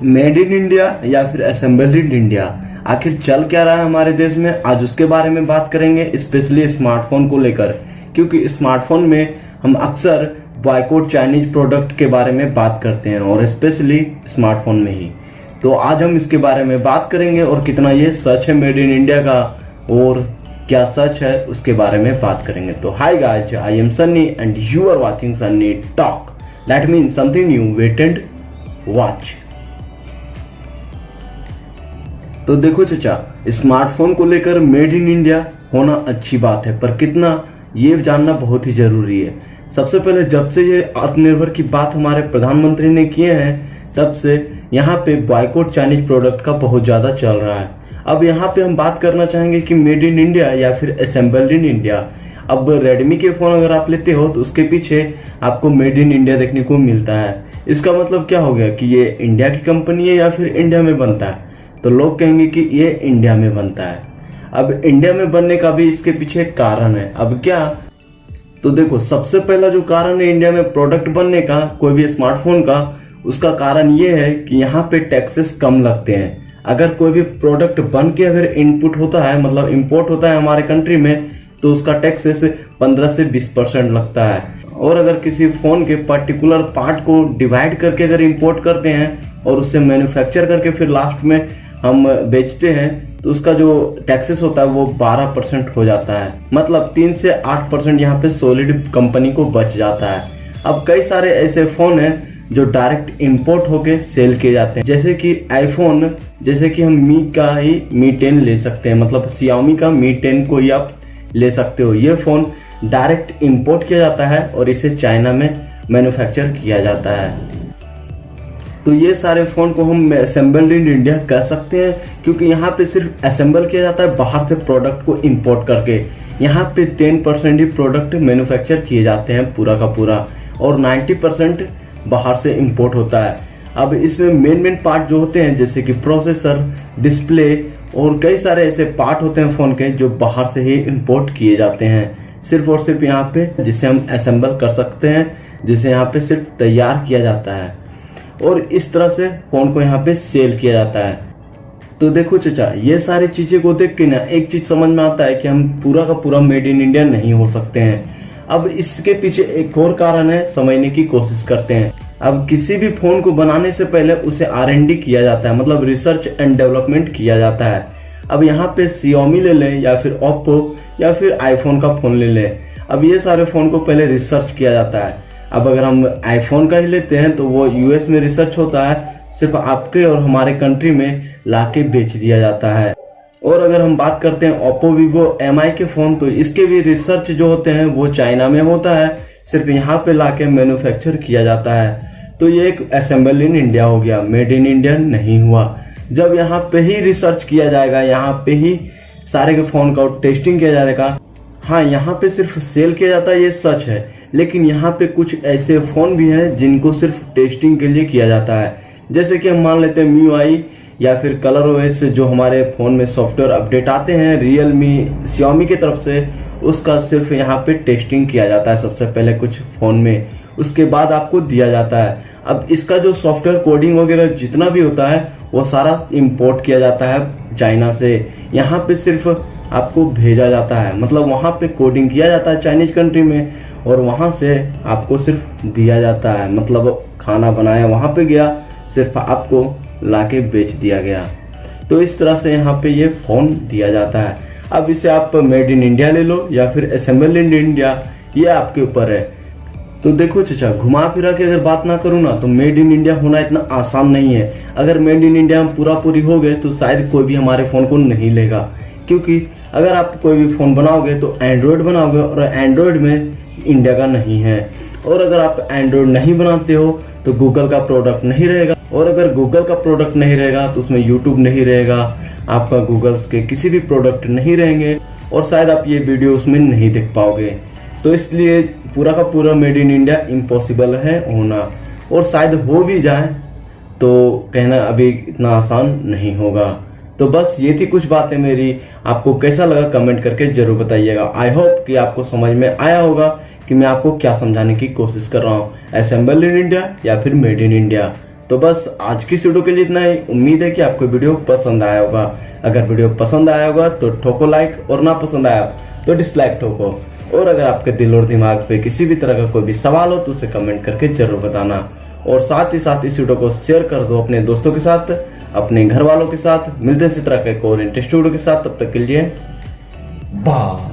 Made in India या फिर assembled in India, आखिर चल क्या रहा है हमारे देश में, आज उसके बारे में बात करेंगे, स्पेशली स्मार्टफोन को लेकर। क्योंकि स्मार्टफोन में हम अक्सर बॉयकॉट चाइनीज प्रोडक्ट के बारे में बात करते हैं और स्पेशली स्मार्टफोन में ही। तो आज हम इसके बारे में बात करेंगे और कितना ये सच है मेड इन इंडिया का और क्या सच है उसके बारे में बात करेंगे। तो hi guys, I am Sunny and you are watching Sunny talk. That means something new, wait and watch. तो देखो चाचा, स्मार्टफोन को लेकर मेड इन इंडिया होना अच्छी बात है, पर कितना ये जानना बहुत ही जरूरी है। सबसे पहले जब से ये आत्मनिर्भर की बात हमारे प्रधानमंत्री ने किए हैं, तब से यहाँ पे बॉयकॉट चाइनीज प्रोडक्ट का बहुत ज्यादा चल रहा है। अब यहाँ पे हम बात करना चाहेंगे कि मेड इन इंडिया या फिर असेंबल्ड इन इंडिया। अब रेडमी के फोन अगर आप लेते हो तो उसके पीछे आपको मेड इन इंडिया देखने को मिलता है। इसका मतलब क्या हो गया कि ये इंडिया की कंपनी है या फिर इंडिया में बनता है। तो लोग कहेंगे कि ये इंडिया में बनता है। अब इंडिया में बनने का भी इसके पीछे एक कारण है। अब क्या, तो देखो, सबसे पहला जो कारण है इंडिया में प्रोडक्ट बनने का, कोई भी स्मार्टफोन का, उसका कारण ये है कि यहाँ पे टैक्सेस कम लगते हैं। अगर कोई भी प्रोडक्ट बन के अगर इनपुट होता है, मतलब इंपोर्ट होता है हमारे कंट्री में, तो उसका टैक्सेस 15 से 20% लगता है। और अगर किसी फोन के पर्टिकुलर पार्ट को डिवाइड करके अगर इंपोर्ट करते हैं और उससे मैन्युफैक्चर करके फिर लास्ट में हम बेचते हैं, तो उसका जो टैक्सेस होता है वो 12% हो जाता है। मतलब 3 से 8% यहाँ पे सॉलिड कंपनी को बच जाता है। अब कई सारे ऐसे फोन हैं जो डायरेक्ट इंपोर्ट होके सेल किए जाते हैं, जैसे कि आईफोन, जैसे कि हम मी का ही मी 10 ले सकते हैं, मतलब Xiaomi का मी 10 को ही आप ले सकते हो। ये फोन डायरेक्ट इंपोर्ट किया जाता है और इसे चाइना में मैन्युफैक्चर किया जाता है। तो ये सारे फोन को हम असेंबल्ड इन इंडिया कह सकते हैं, क्योंकि यहाँ पे सिर्फ असेंबल किया जाता है बाहर से प्रोडक्ट को इंपोर्ट करके। यहाँ पे 10% ही प्रोडक्ट मैन्युफैक्चर किए जाते हैं पूरा का पूरा, और 90% बाहर से इंपोर्ट होता है। अब इसमें मेन पार्ट जो होते हैं, जैसे कि प्रोसेसर, डिस्प्ले और कई सारे ऐसे पार्ट होते हैं फोन के जो बाहर से ही इंपोर्ट किए जाते हैं, सिर्फ और सिर्फ यहाँ पे, जिसे हम असेंबल कर सकते हैं, जिसे यहाँ पे सिर्फ तैयार किया जाता है और इस तरह से फोन को यहाँ पे सेल किया जाता है। तो देखो चाचा, ये सारी चीजें को देख के ना एक चीज समझ में आता है कि हम पूरा का पूरा मेड इन इंडिया नहीं हो सकते हैं। अब इसके पीछे एक और कारण है, समझने की कोशिश करते हैं। अब किसी भी फोन को बनाने से पहले उसे R&D किया जाता है, मतलब रिसर्च एंड डेवलपमेंट किया जाता है। अब यहाँ पे Xiaomi ले लें या फिर Oppo या फिर आईफोन का फोन ले लें, अब ये सारे फोन को पहले रिसर्च किया जाता है। अब अगर हम आईफोन का ही लेते हैं तो वो यूएस में रिसर्च होता है, सिर्फ आपके और हमारे कंट्री में लाके बेच दिया जाता है। और अगर हम बात करते हैं ओप्पो, वीवो, MI के फोन, तो इसके भी रिसर्च जो होते हैं वो चाइना में होता है, सिर्फ यहाँ पे लाके मैन्युफैक्चर किया जाता है। तो ये एक असेंबल इन इंडिया हो गया, मेड इन इंडिया नहीं हुआ। जब यहाँ पे ही रिसर्च किया जाएगा, यहाँ पे ही सारे के फोन का टेस्टिंग किया जाएगा। हाँ, यहाँ पे सिर्फ सेल किया जाता है, ये सच है, लेकिन यहाँ पे कुछ ऐसे फोन भी हैं जिनको सिर्फ टेस्टिंग के लिए किया जाता है। जैसे कि हम मान लेते हैं MIUI या फिर ColorOS, जो हमारे फोन में सॉफ्टवेयर अपडेट आते हैं Realme, Xiaomi की तरफ से, उसका सिर्फ यहाँ पे टेस्टिंग किया जाता है सबसे पहले कुछ फोन में, उसके बाद आपको दिया जाता है। अब इसका जो सॉफ्टवेयर कोडिंग वगैरह जितना भी होता है वो सारा इंपोर्ट किया जाता है चाइना से, यहाँ पे सिर्फ आपको भेजा जाता है, मतलब वहां पे कोडिंग किया जाता है चाइनीज कंट्री में और वहां से आपको सिर्फ दिया जाता है, मतलब खाना बनाया वहां पे गया, सिर्फ आपको लाके बेच दिया गया। तो इस तरह से यहाँ पे ये फोन दिया जाता है। अब इसे आप मेड इन इंडिया ले लो या फिर असेंबल इन इंडिया, ये आपके ऊपर है। तो देखो चाचा, घुमा फिरा के अगर बात ना करूँ ना, तो मेड इन इंडिया होना इतना आसान नहीं है। अगर मेड इन इंडिया हम पूरी हो गए तो शायद कोई भी हमारे फोन को नहीं लेगा, क्योंकि अगर आप कोई भी फोन बनाओगे तो एंड्रॉयड बनाओगे और एंड्रॉयड में इंडिया का नहीं है। और अगर आप एंड्रॉयड नहीं बनाते हो तो गूगल का प्रोडक्ट नहीं रहेगा, और अगर गूगल का प्रोडक्ट नहीं रहेगा तो उसमें यूट्यूब नहीं रहेगा, आपका गूगल के किसी भी प्रोडक्ट नहीं रहेंगे और शायद आप ये वीडियो उसमें नहीं देख पाओगे। तो इसलिए पूरा का पूरा मेड इन इंडिया इम्पॉसिबल है होना, और शायद हो भी जाए तो कहना अभी इतना आसान नहीं होगा। तो बस ये थी कुछ बातें मेरी, आपको कैसा लगा कमेंट करके जरूर बताइएगा। आई होप कि आपको समझ में आया होगा कि मैं आपको क्या समझाने की कोशिश कर रहा हूँ, असेंबल इन इंडिया या फिर मेड इन इंडिया। तो बस आज की इस वीडियो के लिए इतना ही। उम्मीद है कि आपको वीडियो पसंद आया होगा। अगर वीडियो पसंद आया होगा तो ठोको लाइक, और ना पसंद आया तो डिसलाइक ठोको। और अगर आपके दिल और दिमाग पे किसी भी तरह का कोई भी सवाल हो तो उसे कमेंट करके जरूर बताना। और साथ ही साथ इस वीडियो को शेयर कर दो अपने दोस्तों के साथ, अपने घर वालों के साथ। मिलते हैं इसी तरह के एक और इंटरेस्टिंग वीडियो के साथ, तब तक के लिए बाय।